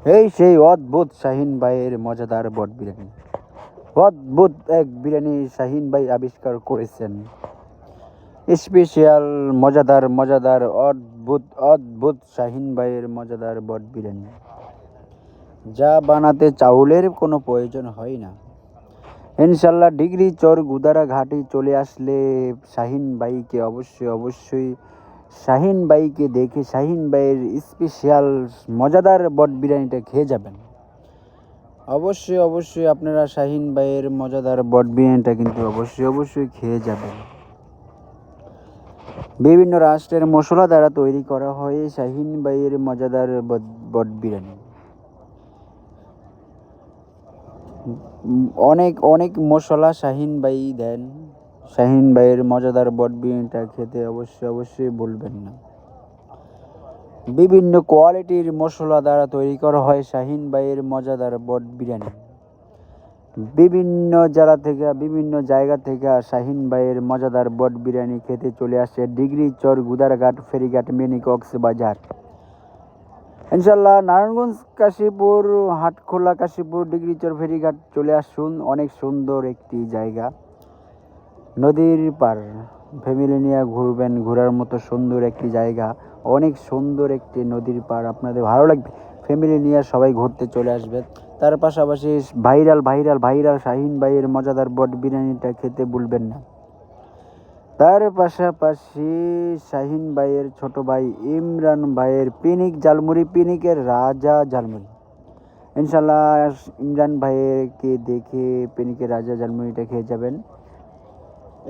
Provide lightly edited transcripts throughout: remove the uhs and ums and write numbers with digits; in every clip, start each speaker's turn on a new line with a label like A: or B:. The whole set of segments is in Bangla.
A: এই সেই অদ্ভুত শাহিন ভাইয়ের মজাদার বট বিরিয়ানি। অদ্ভুত এক বিরিয়ানি শাহিন ভাই আবিষ্কার করেছেন। স্পেশাল মজাদার মজাদার অদ্ভুত অদ্ভুত শাহিন ভাইয়ের মজাদার বট বিরিয়ানি, যা বানাতে চাউলের কোনো প্রয়োজন হয় না। ইনশাল্লাহ ডিগ্রি চর গুদারা ঘাটে চলে আসলে শাহিন ভাইকে অবশ্যই শাহিন ভাইকে দেখে শাহিন ভাইয়ের স্পেশাল মজাদার বট বিরিয়ানিটা খেয়ে যাবেন। অবশ্যই আপনারা শাহিন ভাইয়ের মজাদার বট বিরিয়ানিটা কিন্তু অবশ্যই খেয়ে যাবেন। বিভিন্ন রাষ্ট্রের মশলা দ্বারা তৈরি করা হয় শাহিন ভাইয়ের মজাদার বট বিরিয়ানি। অনেক মশলা শাহিন ভাই দেন। শাহিন ভাইয়ের মজাদার বট বিরিয়ানিটা খেতে অবশ্যই ভুলবেন না। বিভিন্ন কোয়ালিটির মশলা দ্বারা তৈরি করা হয় শাহিন ভাইয়ের মজাদার বট বিরিয়ানি। বিভিন্ন জেলা থেকে বিভিন্ন জায়গা থেকে শাহিন ভাইয়ের মজাদার বট বিরিয়ানি খেতে চলে আসে ডিগ্রি চর গুদারঘাট ফেরিঘাট মিনি কক্সবাজার। ইনশাল্লাহ নারায়ণগঞ্জ কাশীপুর হাটখোলা কাশীপুর ডিগ্রি চর ফেরিঘাট চলে আসুন। অনেক সুন্দর একটি জায়গা, নদীর পার, ফ্যামিলি নিয়ে ঘুরবেন, ঘোরার মতো সুন্দর একটি জায়গা, অনেক সুন্দর একটি নদীর পার, আপনাদের ভালো লাগবে। ফ্যামিলি নিয়ে সবাই ঘুরতে চলে আসবে। তার পাশাপাশি ভাইরাল শাহিন ভাইয়ের মজাদার বট বিরিয়ানিটা খেতে ভুলবেন না। তার পাশাপাশি শাহিন ভাইয়ের ছোট ভাই ইমরান ভাইয়ের পিনিক ঝালমুড়ি, পিনিকের রাজা ঝালমুড়ি। ইনশাল্লাহ ইমরান ভাইকে দেখে পিনিকের রাজা ঝালমুড়িটা খেয়ে যাবেন।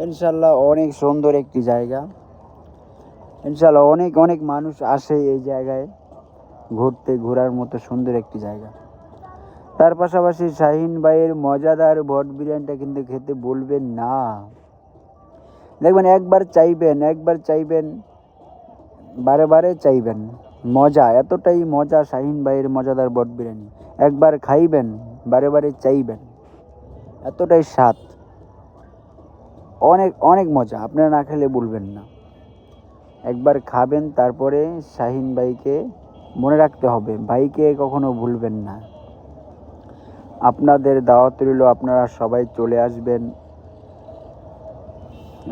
A: ইনশাল্লাহ অনেক সুন্দর একটি জায়গা। ইনশাল্লাহ অনেক মানুষ আসে এই জায়গায় ঘোরার মতো সুন্দর একটি জায়গা। তার পাশাপাশি শাহিন ভাইয়ের মজাদার বট বিরিয়ানিটা কিন্তু খেতে ভুলবেন না। দেখবেন একবার চাইবেন বারে চাইবেন। মজা, এতটাই মজা শাহিন ভাইয়ের মজাদার বট বিরিয়ানি। একবার খাইবেন বারে চাইবেন, এতটাই স্বাদ, অনেক মজা। আপনারা না খেলে ভুলবেন না। একবার খাবেন, তারপরে শাহিন ভাইকে মনে রাখতে হবে, ভাইকে কখনো ভুলবেন না। আপনাদের দাওয়াত রইল, আপনারা সবাই চলে আসবেন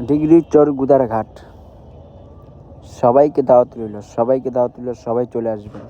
A: ডিগ্রি চর গুদারঘাট। সবাইকে দাওয়াত রইল, সবাই চলে আসবেন।